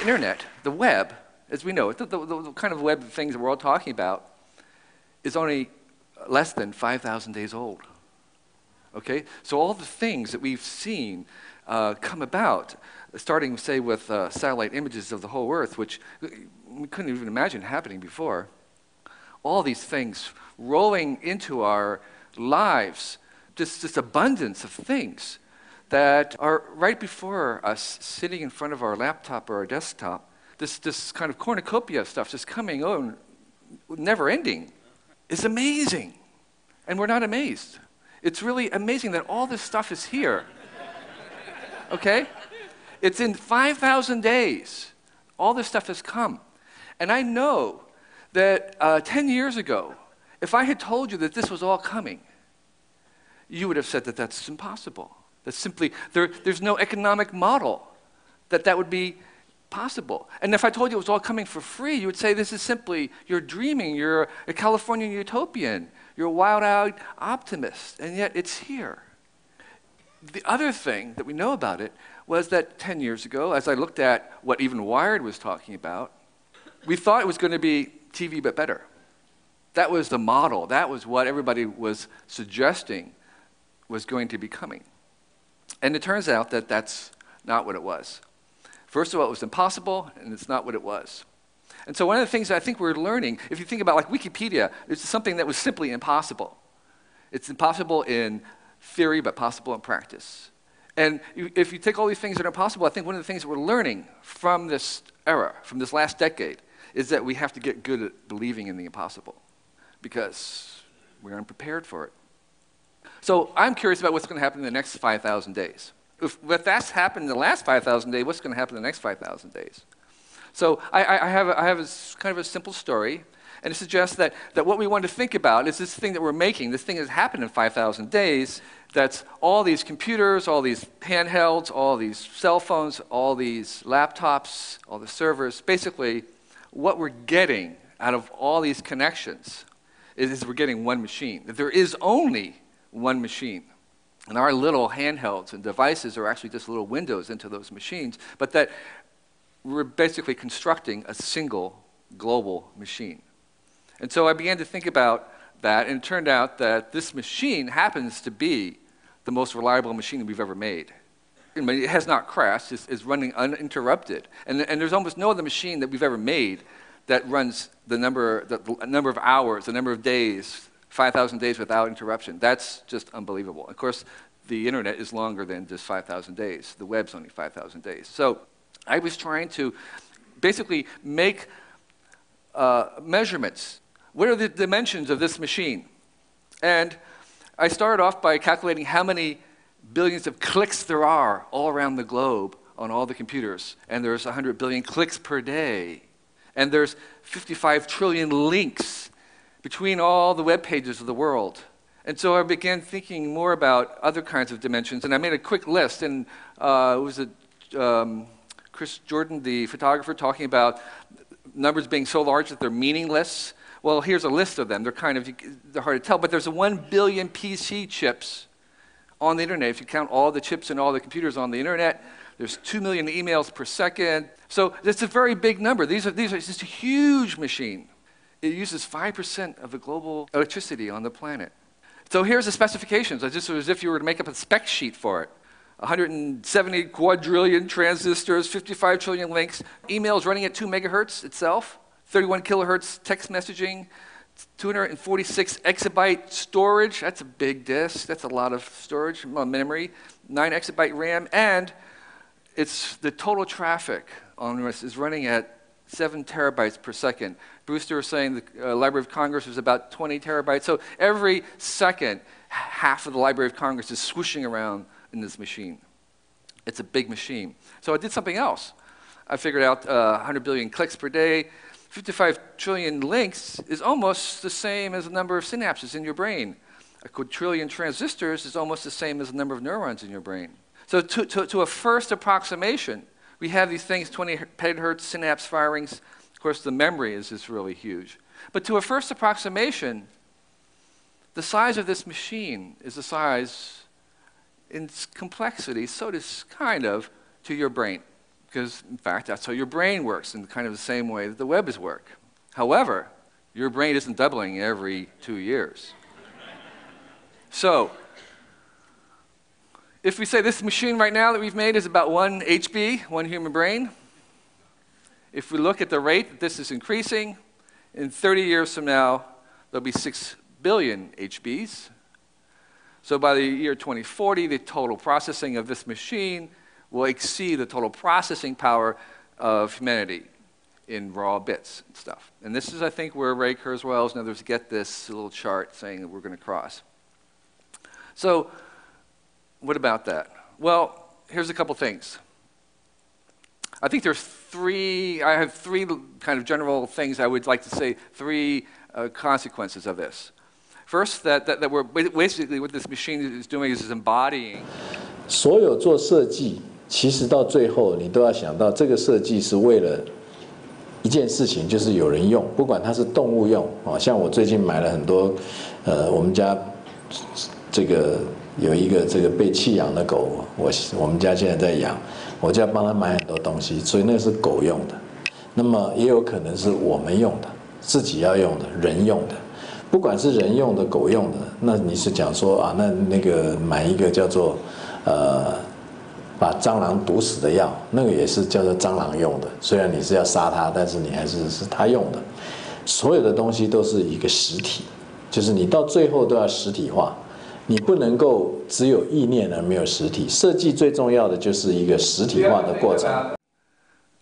internet, the web, as we know it, the kind of web things that we're all talking about, is only less than 5,000 days old. Okay? So all the things that we've seen come about, starting, say, with satellite images of the whole Earth, which we couldn't even imagine happening before, all these things rolling into our lives, just this abundance of things that are right before us, sitting in front of our laptop or our desktop, this kind of cornucopia of stuff just coming on, never ending. It's amazing. And we're not amazed. It's really amazing that all this stuff is here. Okay? It's in 5,000 days. All this stuff has come. And I know that 10 years ago, if I had told you that this was all coming, you would have said that that's impossible. That simply, there's no economic model that would be possible. And if I told you it was all coming for free, you would say this is simply, you're dreaming, you're a Californian utopian, you're a wild-eyed optimist, and yet it's here. The other thing that we know about it was that 10 years ago, as I looked at what even Wired was talking about, we thought it was going to be TV but better. That was the model. That was what everybody was suggesting was going to be coming. And it turns out that that's not what it was. First of all, it was impossible, and it's not what it was. And so one of the things I think we're learning, if you think about like Wikipedia, it's something that was simply impossible. It's impossible in theory, but possible in practice. And if you take all these things that are possible, I think one of the things that we're learning from this era, from this last decade, is that we have to get good at believing in the impossible, because we're unprepared for it. So I'm curious about what's going to happen in the next 5,000 days. If that's happened in the last 5,000 days, what's going to happen in the next 5,000 days? So I have kind of a simple story, and it suggests that what we want to think about is this thing that we're making, this thing that's happened in 5,000 days, that's all these computers, all these handhelds, all these cell phones, all these laptops, all the servers. Basically, what we're getting out of all these connections is we're getting one machine. That there is only one machine. And our little handhelds and devices are actually just little windows into those machines, but that we're basically constructing a single global machine. And so I began to think about that, and it turned out that this machine happens to be the most reliable machine we've ever made. It has not crashed, it's running uninterrupted. And there's almost no other machine that we've ever made that runs the number of hours, the number of days, 5,000 days without interruption. That's just unbelievable. Of course, the internet is longer than just 5,000 days. The web's only 5,000 days. So I was trying to basically make measurements. What are the dimensions of this machine? And I started off by calculating how many billions of clicks there are all around the globe on all the computers. And there's 100 billion clicks per day. And there's 55 trillion links between all the web pages of the world. And so I began thinking more about other kinds of dimensions, and I made a quick list, and it was Chris Jordan, the photographer, talking about numbers being so large that they're meaningless. Well, here's a list of them. They're hard to tell, but there's 1 billion PC chips on the internet. If you count all the chips and all the computers on the internet, there's 2 million emails per second. So it's a very big number. These are just a huge machine. It uses 5% of the global electricity on the planet. So here's the specifications, just as if you were to make up a spec sheet for it. 170 quadrillion transistors, 55 trillion links, emails running at 2 megahertz itself, 31 kilohertz text messaging, 246 exabyte storage. That's a big disk. That's a lot of storage, memory, 9 exabyte RAM, and the total traffic on this is running at 7 terabytes per second. Brewster was saying the Library of Congress was about 20 terabytes. So every second, half of the Library of Congress is swooshing around in this machine. It's a big machine. So I did something else. I figured out 100 billion clicks per day. 55 trillion links is almost the same as the number of synapses in your brain. A quadrillion transistors is almost the same as the number of neurons in your brain. So to a first approximation, we have these things, 20 petahertz synapse firings. Of course, the memory is just really huge. But to a first approximation, the size of this machine is the size in its complexity, so it is kind of to your brain. because, in fact, that's how your brain works in kind of the same way that the web is work. However, your brain isn't doubling every 2 years. So, if we say this machine right now that we've made is about 1 HB, 1 human brain, if we look at the rate that this is increasing, in 30 years from now, there'll be 6 billion HBs. So by the year 2040, the total processing of this machine will exceed the total processing power of humanity in raw bits and stuff. And this is, I think, where Ray Kurzweil and others get this little chart saying that we're going to cross. So, what about that? Well, here's a couple things. I think I have three kind of general things I would like to say, three consequences of this. First, that we're basically what this machine is doing is embodying. 所有做设计，其实到最后你都要想到，这个设计是为了一件事情，就是有人用，不管它是动物用啊，像我最近买了很多，我们家这个有一个这个被弃养的狗，我们家现在在养，我就要帮他买很多东西，所以那个是狗用的。那么也有可能是我们用的，自己要用的，人用的。不管是人用的、狗用的，那你是讲说啊，那个买一个叫做把蟑螂毒死的药，那个也是叫做蟑螂用的。虽然你是要杀它，但是你还是它用的。所有的东西都是一个实体，就是你到最后都要实体化。你不能够只有意念而没有实体。设计最重要的就是一个实体化的过程。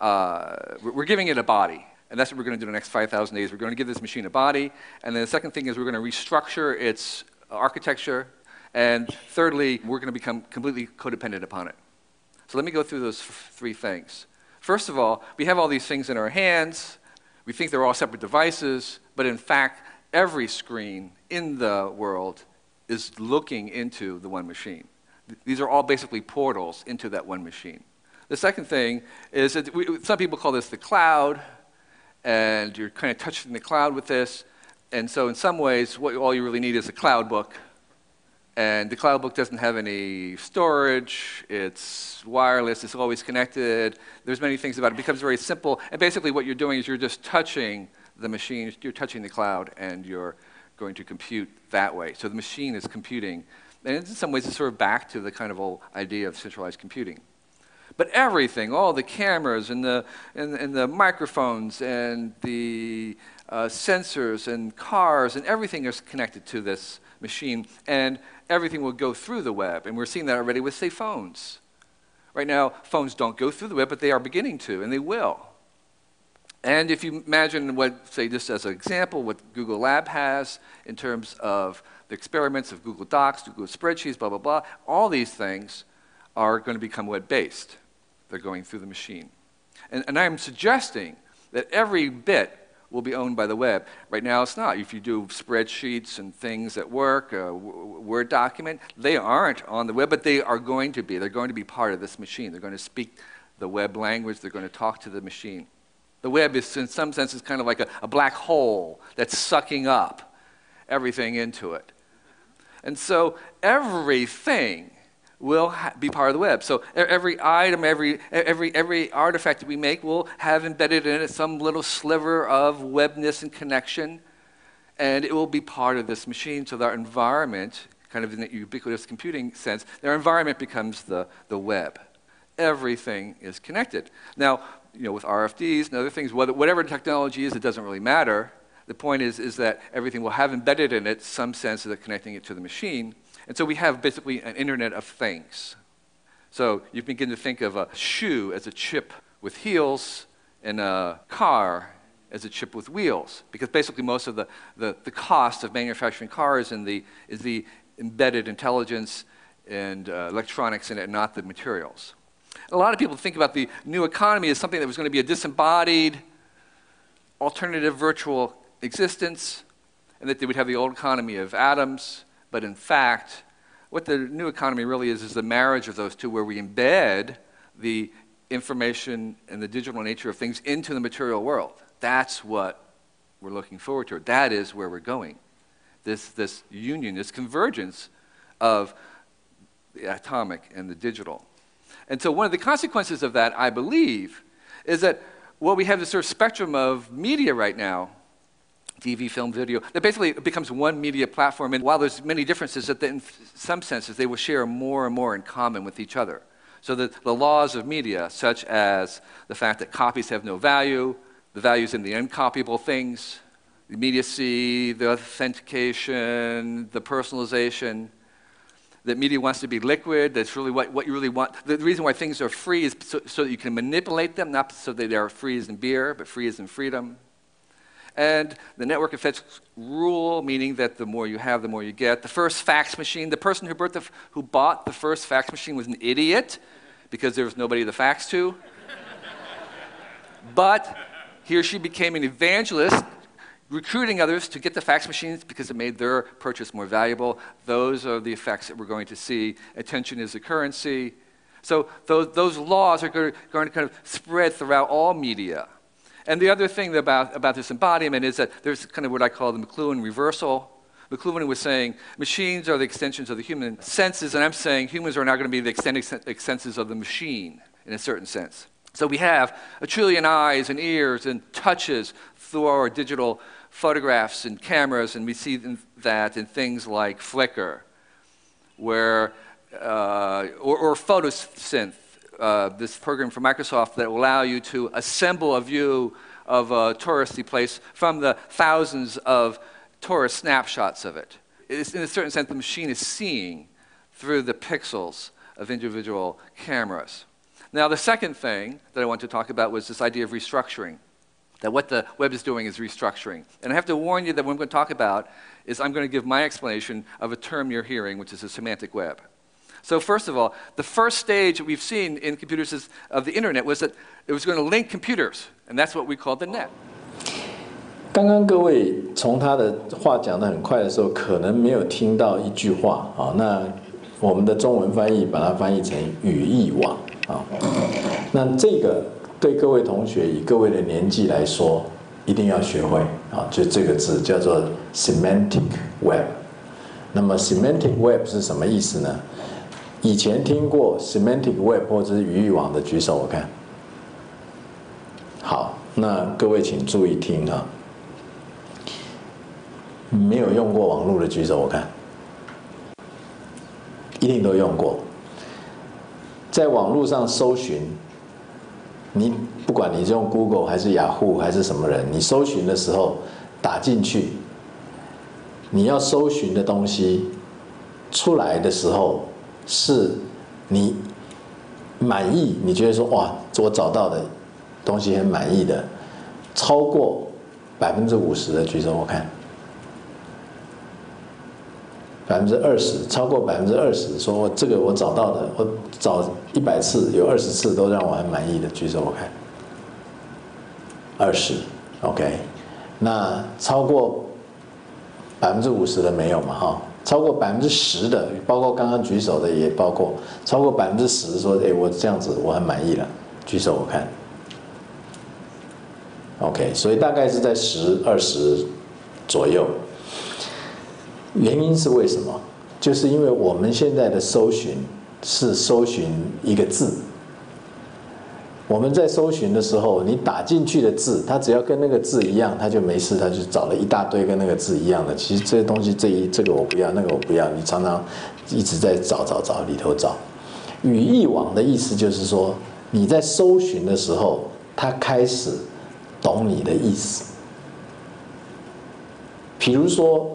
We're giving it a body. And that's what we're going to do in the next 5,000 days. We're going to give this machine a body. And then the second thing is we're going to restructure its architecture. And thirdly, we're going to become completely codependent upon it. So let me go through those three things. First of all, we have all these things in our hands. We think they're all separate devices. But in fact, every screen in the world is looking into the one machine. These are all basically portals into that one machine. The second thing is that some people call this the cloud. And you're kind of touching the cloud with this. And so in some ways, all you really need is a cloud book. And the cloud book doesn't have any storage. It's wireless. It's always connected. There's many things about it. It becomes very simple. And basically what you're doing is you're just touching the machine. You're touching the cloud, and you're going to compute that way. So the machine is computing. And in some ways, it's sort of back to the kind of old idea of centralized computing. But everything, all the cameras and the microphones and the sensors and cars and everything is connected to this machine. And everything will go through the web. And we're seeing that already with, say, phones. Right now, phones don't go through the web, but they are beginning to, and they will. And if you imagine what, say, just as an example, what Google Lab has in terms of the experiments of Google Docs, Google Spreadsheets, blah, blah, blah, all these things are going to become web-based. They're going through the machine. And I'm suggesting that every bit will be owned by the web. Right now it's not. If you do spreadsheets and things at work, a Word document, they aren't on the web, but they are going to be. They're going to be part of this machine. They're going to speak the web language. They're going to talk to the machine. The web is, in some sense, is kind of like a black hole that's sucking up everything into it. And so everything will be part of the web. So every item, every artifact that we make will have embedded in it some little sliver of webness and connection, and it will be part of this machine. So their environment, kind of in the ubiquitous computing sense, their environment becomes the web. Everything is connected. Now, with RFDs and other things, whatever the technology is, it doesn't really matter. The point is that everything will have embedded in it some sense of connecting it to the machine. And so we have basically an Internet of Things. So you begin to think of a shoe as a chip with heels and a car as a chip with wheels. Because basically most of the cost of manufacturing cars is the embedded intelligence and electronics in it, not the materials. A lot of people think about the new economy as something that was going to be a disembodied, alternative virtual existence, and that they would have the old economy of atoms. But in fact, what the new economy really is the marriage of those two, where we embed the information and the digital nature of things into the material world. That's what we're looking forward to. That is where we're going. This union, this convergence of the atomic and the digital. And so one of the consequences of that, I believe, is that we have this sort of spectrum of media right now, TV, film, video, that basically it becomes one media platform. And while there's many differences, that in some senses they will share more and more in common with each other. So the laws of media, such as the fact that copies have no value, the values in the uncopyable things, the immediacy, the authentication, the personalization, that media wants to be liquid, that's really what you really want. The reason why things are free is so that you can manipulate them, not so that they are free as in beer, but free as in freedom. And the network effects rule, meaning that the more you have, the more you get. The first fax machine, the person who bought the first fax machine was an idiot because there was nobody to fax to. But he or she became an evangelist, recruiting others to get the fax machines because it made their purchase more valuable. Those are the effects that we're going to see. Attention is a currency. So those laws are going to kind of spread throughout all media. And the other thing about this embodiment is that there's kind of what I call the McLuhan reversal. McLuhan was saying machines are the extensions of the human senses, and I'm saying humans are now going to be the extended senses of the machine in a certain sense. So we have a trillion eyes and ears and touches through our digital photographs and cameras, and we see that in things like Flickr, where or Photosynth, this program from Microsoft that will allow you to assemble a view of a touristy place from the thousands of tourist snapshots of it. It's, in a certain sense, the machine is seeing through the pixels of individual cameras. Now, the second thing that I want to talk about was this idea of restructuring, that what the web is doing is restructuring. And I have to warn you that what I'm going to talk about is I'm going to give my explanation of a term you're hearing, which is a semantic web. So first of all, the first stage that we've seen in computers of the internet was that it was going to link computers, and that's what we call the net. 刚刚各位从他的话讲得很快的时候，可能没有听到一句话啊。那我们的中文翻译把它翻译成语义网啊。那这个对各位同学以各位的年纪来说，一定要学会啊。就这个字叫做 semantic web。那么 semantic web 是什么意思呢？以前听过 semantic web 或者是语义网的举手，我看。好，那各位请注意听啊。没有用过网络的举手，我看。一定都用过。在网络上搜寻，你不管你是用 Google 还是雅虎还是什么人，你搜寻的时候打进去，你要搜寻的东西出来的时候，是你满意，你觉得说哇，我找到的东西很满意的，超过50%的举手，我看。20%，超过20%，说这个我找到的，我找100次，有20次都让我很满意的，举手我看。20，OK， 那超过50%的没有嘛？哈，超过10%的，包括刚刚举手的也包括，超过10%说，哎，我这样子我很满意了，举手我看。OK， 所以大概是在10、20左右。原因是为什么？就是因为我们现在的搜寻是搜寻一个字。我们在搜寻的时候，你打进去的字，它只要跟那个字一样，它就没事，它就找了一大堆跟那个字一样的。其实这些东西，这个我不要，那个我不要，你常常一直在找里头找。语义网的意思就是说，你在搜寻的时候，它开始懂你的意思。比如说。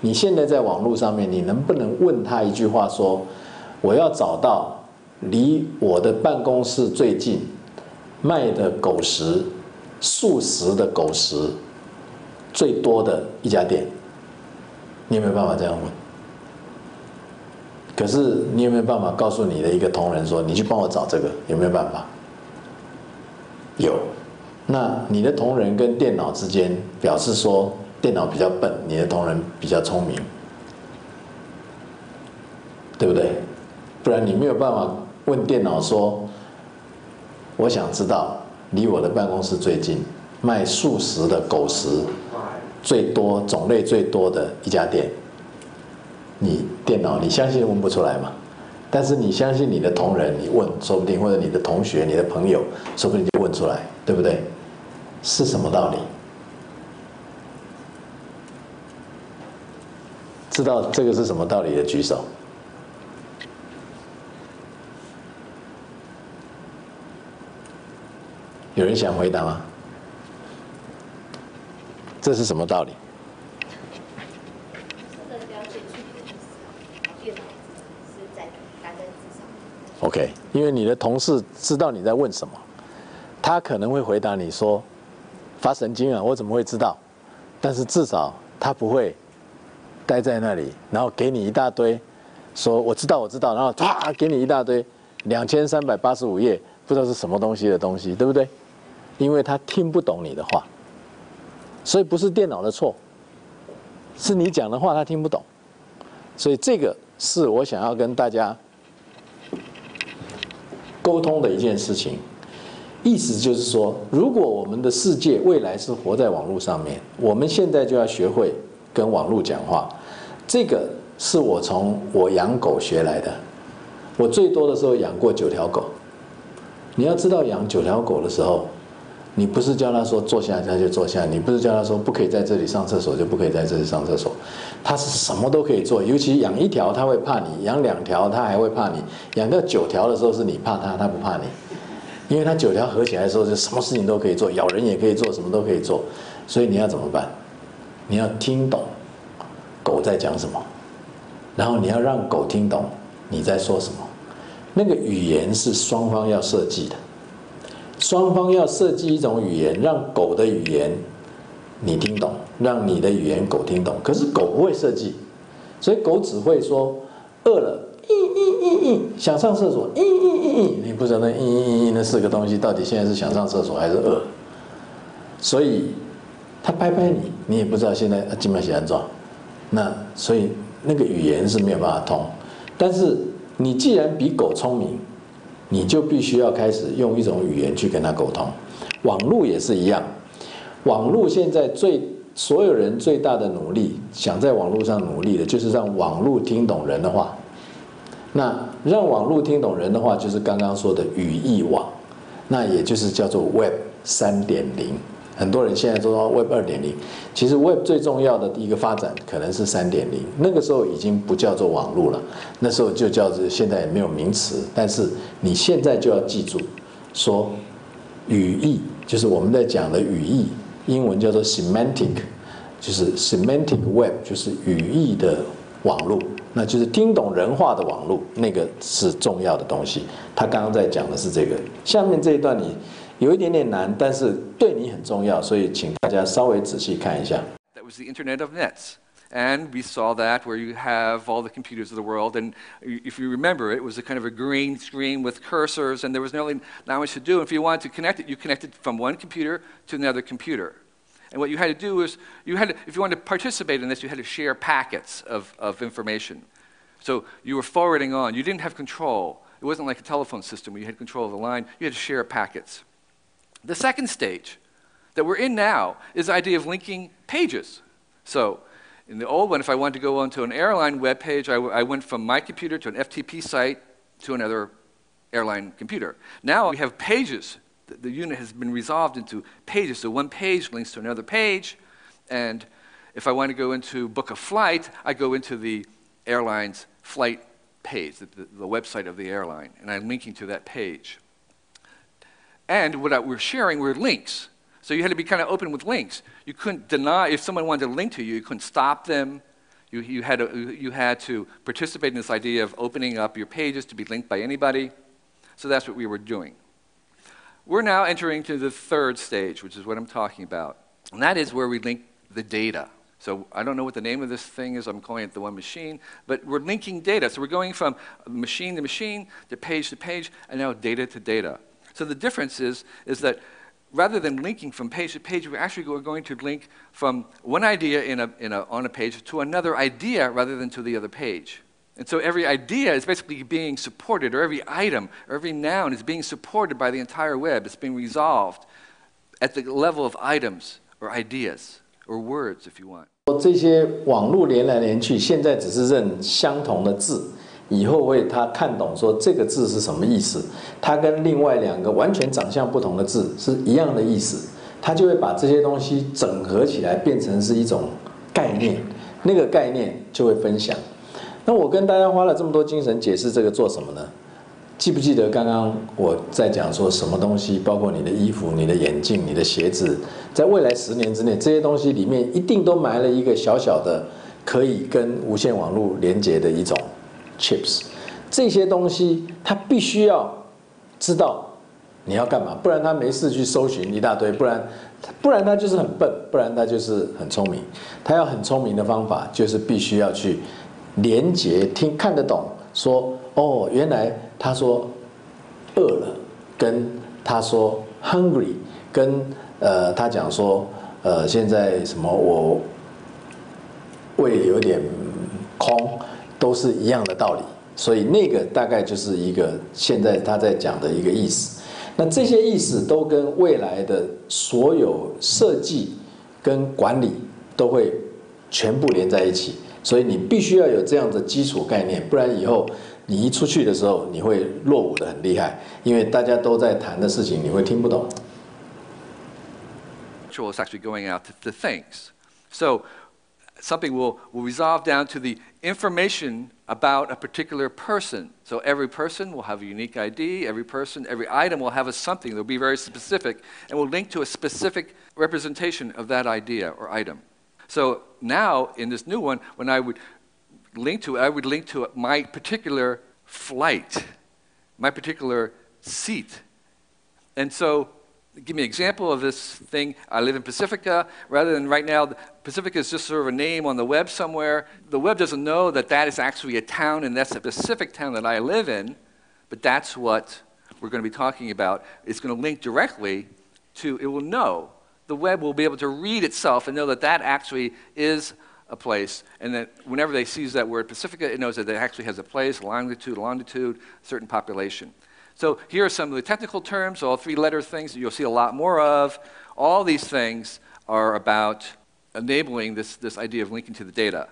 你现在在网络上面，你能不能问他一句话说，我要找到离我的办公室最近卖的狗食、素食的狗食最多的一家店，你有没有办法这样问？可是你有没有办法告诉你的一个同仁说，你去帮我找这个，有没有办法？有。那你的同仁跟电脑之间表示说。电脑比较笨，你的同仁比较聪明，对不对？不然你没有办法问电脑说：“我想知道离我的办公室最近卖素食的狗食最多、种类最多的一家店。”你电脑你相信问不出来吗？但是你相信你的同仁，你问，说不定或者你的同学、你的朋友，说不定就问出来，对不对？是什么道理？知道这个是什么道理的举手。有人想回答吗？这是什么道理？OK， 因为你的同事知道你在问什么，他可能会回答你说：“发神经啊，我怎么会知道？”但是至少他不会待在那里，然后给你一大堆，说“我知道，我知道”，然后唰给你一大堆2385页不知道是什么东西的东西，对不对？因为他听不懂你的话，所以不是电脑的错，是你讲的话他听不懂，所以这个是我想要跟大家沟通的一件事情，意思就是说，如果我们的世界未来是活在网络上面，我们现在就要学会跟网络讲话。这个是我从我养狗学来的。我最多的时候养过9条狗。你要知道，养9条狗的时候，你不是叫它说坐下它就坐下，你不是叫它说不可以在这里上厕所就不可以在这里上厕所，它是什么都可以做。尤其养1条它会怕你，养2条它还会怕你，养到9条的时候是你怕它，它不怕你，因为它9条合起来的时候就什么事情都可以做，咬人也可以做，什么都可以做。所以你要怎么办？你要听懂狗在讲什么，然后你要让狗听懂你在说什么。那个语言是双方要设计的。双方要设计一种语言，让狗的语言你听懂，让你的语言狗听懂。可是狗不会设计，所以狗只会说饿了，想上厕所，你不知道那那4个东西到底现在是想上厕所还是饿。所以它拍拍你，你也不知道现在今晚写安装。那所以那个语言是没有办法通。但是你既然比狗聪明，你就必须要开始用一种语言去跟他沟通。网络也是一样，网络现在所有人最大的努力，想在网络上努力的，就是让网络听懂人的话。那让网络听懂人的话，就是刚刚说的语义网，那也就是叫做 Web 3.0。很多人现在说 Web 2.0，其实 Web 最重要的一个发展可能是3.0，那个时候已经不叫做网络了，那时候就叫做，现在也没有名词，但是你现在就要记住，说语义就是我们在讲的语义，英文叫做 semantic， 就是 semantic web， 就是语义的网络，那就是听懂人话的网络，那个是重要的东西。他刚刚在讲的是这个，下面这一段你有一点点难，但是对你很重要，所以请大家稍微仔细看一下。 That was the Internet of Nets. And we saw that where you have all the computers of the world, and if you remember, it was a kind of a green screen with cursors, and there was not much to do. If you wanted to connect it, you connected from one computer to another computer. And what you had to do was, if you wanted to participate in this, you had to share packets of information. So you were forwarding on. You didn't have control. It wasn't like a telephone system where you had control of the line. You had to share packets. The second stage that we're in now is the idea of linking pages. So in the old one, if I wanted to go onto an airline web page, I went from my computer to an FTP site to another airline computer. Now we have pages. The unit has been resolved into pages. So one page links to another page. And if I want to go into book a flight, I go into the airline's flight page, the website of the airline, and I'm linking to that page. And what we're sharing were links. So you had to be kind of open with links. You couldn't deny, if someone wanted to link to you, you couldn't stop them. You had to participate in this idea of opening up your pages to be linked by anybody. So that's what we were doing. We're now entering to the third stage, which is what I'm talking about. And that is where we link the data. So I don't know what the name of this thing is. I'm calling it the one machine. But we're linking data. So we're going from machine to machine, to page, and now data to data. So the difference is that rather than linking from page to page, we're actually going to link from one idea on a page to another idea rather than to the other page. And so every idea is basically being supported, or every item, or every noun is being supported by the entire web. It's being resolved at the level of items or ideas or words, if you want. 这些网络连来连去，现在只是认相同的字，以后他看懂说这个字是什么意思，它跟另外2个完全长相不同的字是一样的意思，他就会把这些东西整合起来，变成是一种概念，那个概念就会分享。那我跟大家花了这么多精神解释这个做什么呢？记不记得刚刚我在讲说什么东西，包括你的衣服、你的眼镜、你的鞋子，在未来10年之内，这些东西里面一定都埋了一个小小的可以跟无线网络连接的一种 chips。这些东西他必须要知道你要干嘛，不然他没事去搜寻一大堆，不然他就是很笨，不然他就是很聪明。他要很聪明的方法，就是必须要去连接，看得懂，说哦，原来他说饿了，跟他说 hungry， 跟他讲说现在什么我胃有点空，都是一样的道理。所以那个大概就是一个现在他在讲的一个意思。那这些意思都跟未来的所有设计跟管理都会全部连在一起。所以你必须要有这样的基础概念，不然以后你一出去的时候，你会落伍的很厉害，因为大家都在谈的事情，你会听不懂。Is actually going out to things. So something will resolve down to the information about a particular person. So every person will have a unique ID, every item will have a something that will be very specific and will link to a specific representation of that idea or item. So now, in this new one, when I would link to it, I would link to my particular flight, my particular seat. And so, give me an example of this thing. I live in Pacifica. Rather than right now, Pacifica is just sort of a name on the web somewhere. The web doesn't know that that is actually a town, and that's a specific town that I live in. But that's what we're going to be talking about. It's going to link directly to, it will know. The web will be able to read itself and know that that actually is a place, and that whenever they sees that word Pacifica, it knows that it actually has a place, longitude, certain population. So here are some of the technical terms, all 3-letter things that you'll see a lot more of. All these things are about enabling this idea of linking to the data.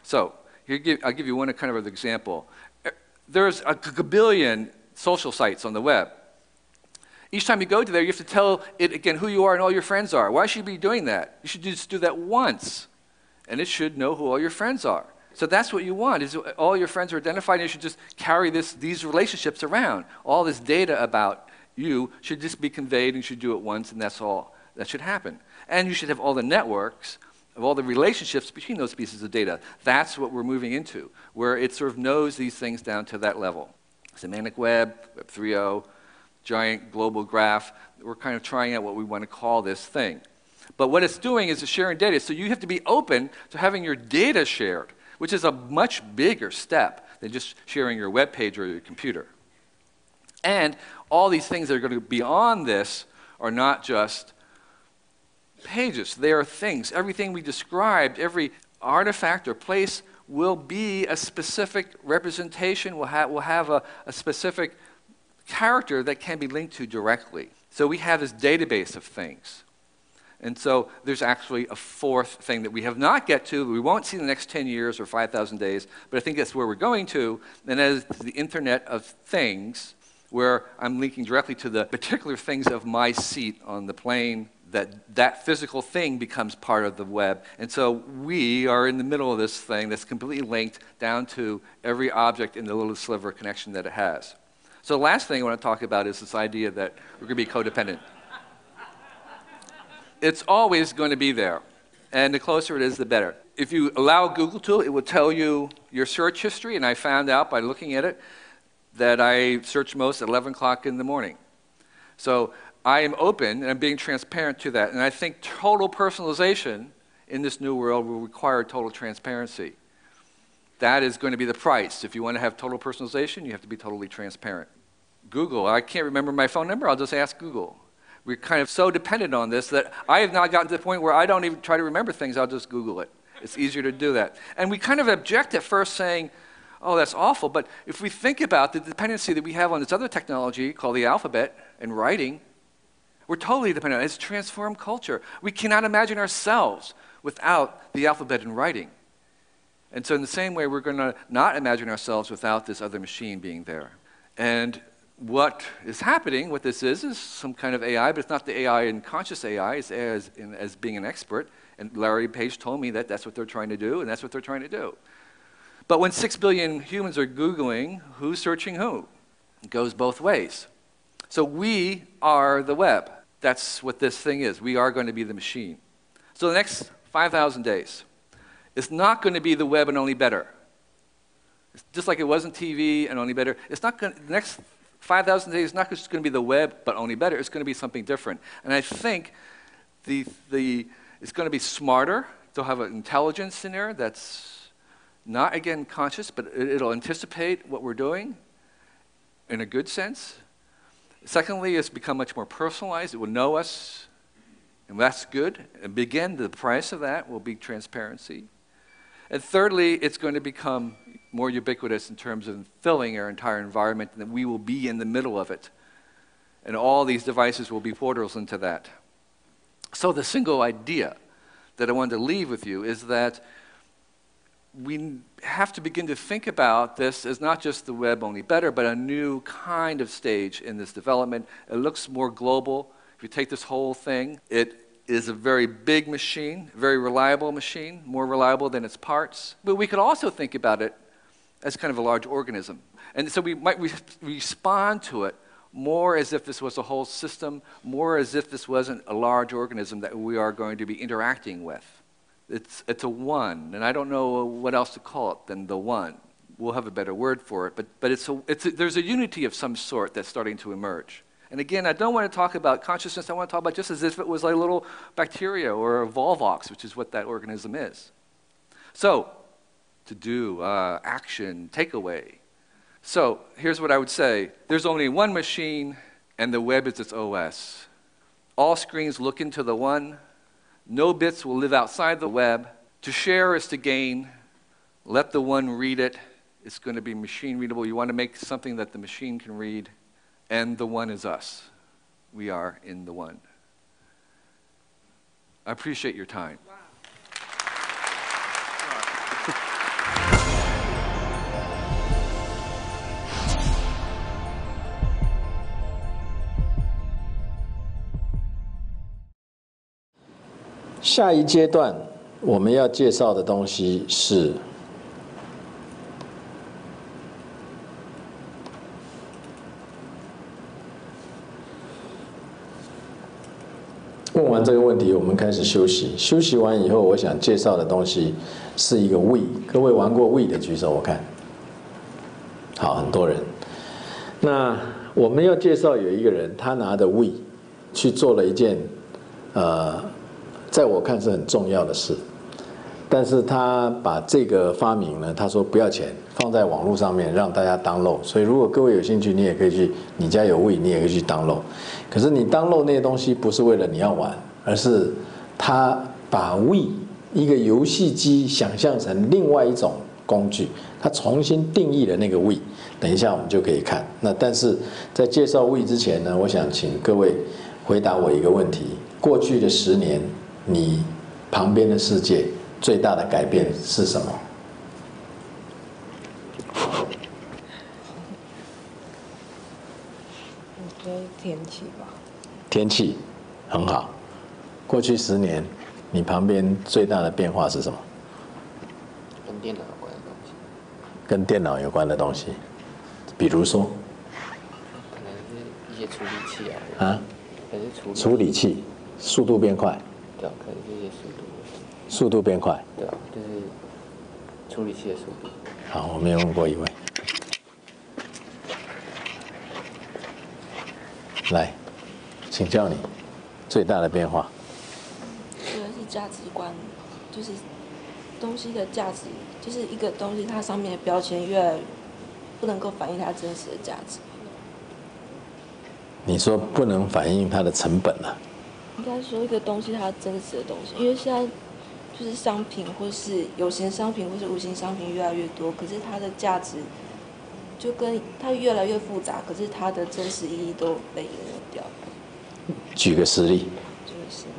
So here I'll give you one kind of example. There's a gabillion social sites on the web. Each time you go to there, you have to tell it again who you are and all your friends are. Why should you be doing that? You should just do that once, and it should know who all your friends are. So that's what you want, is all your friends are identified, and you should just carry these relationships around. All this data about you should just be conveyed, and you should do it once, and that's all that should happen. And you should have all the networks of all the relationships between those pieces of data. That's what we're moving into, where it sort of knows these things down to that level. Semantic web, Web 3.0, giant global graph. We're kind of trying out what we want to call this thing. But what it's doing is it's sharing data. So you have to be open to having your data shared, which is a much bigger step than just sharing your web page or your computer. And all these things that are going to be on this are not just pages. They are things. Everything we described, every artifact or place will be a specific representation, will have a specific character that can be linked to directly. So we have this database of things. And so there's actually a 4th thing that we have not get to, we won't see in the next 10 years or 5,000 days, but I think that's where we're going to, and that is the Internet of Things, where I'm linking directly to the particular things of my seat on the plane, that physical thing becomes part of the web. And so we are in the middle of this thing that's completely linked down to every object in the little sliver connection that it has. So the last thing I want to talk about is this idea that we're going to be codependent. It's always going to be there, and the closer it is, the better. If you allow Google to, it will tell you your search history, and I found out by looking at it that I search most at 11 o'clock in the morning. So I am open, and I'm being transparent to that, and I think total personalization in this new world will require total transparency. That is going to be the price. If you want to have total personalization, you have to be totally transparent. Google, I can't remember my phone number, I'll just ask Google. We're kind of so dependent on this that I have not gotten to the point where I don't even try to remember things, I'll just Google it. It's easier to do that. And we kind of object at first saying, oh, that's awful, but if we think about the dependency that we have on this other technology called the alphabet and writing, we're totally dependent on it. It's transformed culture. We cannot imagine ourselves without the alphabet and writing. And so in the same way, we're going to not imagine ourselves without this other machine being there. And what is happening, what this is some kind of AI, but it's not the AI in conscious AI, it's AI as being an expert. And Larry Page told me that that's what they're trying to do, and that's what they're trying to do. But when 6 billion humans are Googling, who's searching who? It goes both ways. So we are the web. That's what this thing is. We are going to be the machine. So the next 5,000 days, it's not going to be the web and only better. It's just like it wasn't TV and only better. It's not going to, the next 5,000 days is not just going to be the web but only better. It's going to be something different. And I think it's going to be smarter. They'll have an intelligence in there that's not, again, conscious, but it'll anticipate what we're doing in a good sense. Secondly, it's become much more personalized. It will know us, and that's good. And again, the price of that will be transparency. And thirdly, it's going to become more ubiquitous in terms of filling our entire environment, and that we will be in the middle of it. And all these devices will be portals into that. So the single idea that I wanted to leave with you is that we have to begin to think about this as not just the web only better, but a new kind of stage in this development. It looks more global. If you take this whole thing, it is a very big machine, very reliable machine, more reliable than its parts. But we could also think about it as kind of a large organism. And so we might respond to it more as if this was a whole system, more as if this wasn't a large organism that we are going to be interacting with. It's a one, and I don't know what else to call it than the one. We'll have a better word for it, but there's a unity of some sort that's starting to emerge. And again, I don't want to talk about consciousness. I want to talk about just as if it was like a little bacteria or a Volvox, which is what that organism is. So, to do, action, takeaway. So, here's what I would say. There's only one machine, and the web is its OS. All screens look into the one. No bits will live outside the web. To share is to gain. Let the one read it. It's going to be machine readable. You want to make something that the machine can read. And the one is us. We are in the one. I appreciate your time. Wow. 下一阶段我们要介绍的东西是问完这个问题，我们开始休息。休息完以后，我想介绍的东西是一个 We。各位玩过 We 的举手，我看。好，很多人。那我们要介绍有一个人，他拿着 We 去做了一件，在我看是很重要的事。但是他把这个发明呢，他说不要钱，放在网络上面让大家 download。所以如果各位有兴趣，你也可以去，你家有 We， 你也可以去 download。可是你 download 那些东西不是为了你要玩，而是他把 We 一个游戏机想象成另外一种工具，他重新定义了那个 We。等一下我们就可以看。那但是在介绍 We 之前呢，我想请各位回答我一个问题：过去的10年，你旁边的世界最大的改变是什么？我觉得天气吧。天气很好。过去10年，你旁边最大的变化是什么？跟电脑有关的东西。跟电脑有关的东西，比如说？可能是一些处理器啊。啊？可能是处理器，速度变快。对啊，可能是一些速度。速度变快。对啊，就是处理器的速度。好，我没有问过一位。来，请教你最大的变化。我觉得是价值观，就是东西的价值，就是一个东西它上面的标签越来越不能够反映它真实的价值。你说不能反映它的成本啊？应该说一个东西它真实的东西，因为现在就是商品或是有形商品或是无形商品越来越多，可是它的价值就跟它越来越复杂，可是它的真实意义都被淹没掉。举个实例。举个实例。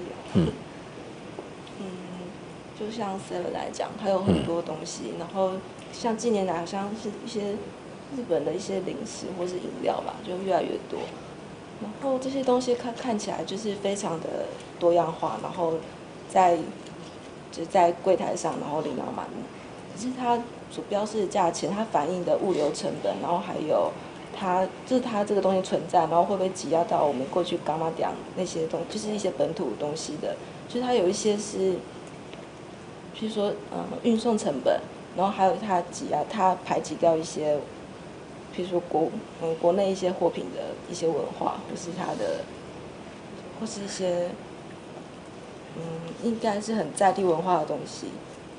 就像 Seven 来讲，它有很多东西，然后像近年来好像是一些日本的一些零食或是饮料吧，就越来越多。然后这些东西看起来就是非常的多样化，然后在柜台上，然后琳琅满目。可是它所标示的价钱，它反映的物流成本，然后还有它这个东西存在，然后会不会挤压到我们过去伽马点那些东西，就是一些本土东西的，就是它有一些是，譬如说运送成本，然后还有它排挤掉一些，譬如说国内一些货品的一些文化，或是一些应该是很在地文化的东西。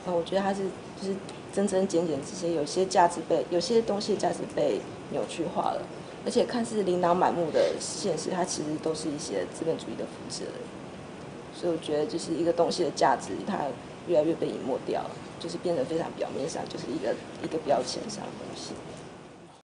我觉得它是就是增增减减这些，有些东西的价值被扭曲化了，而且看似琳琅满目的现实，它其实都是一些资本主义的复制而已。所以我觉得就是一个东西的价值，它越来越被隐没掉了，就是变得非常表面上，就是一个标签上的东西。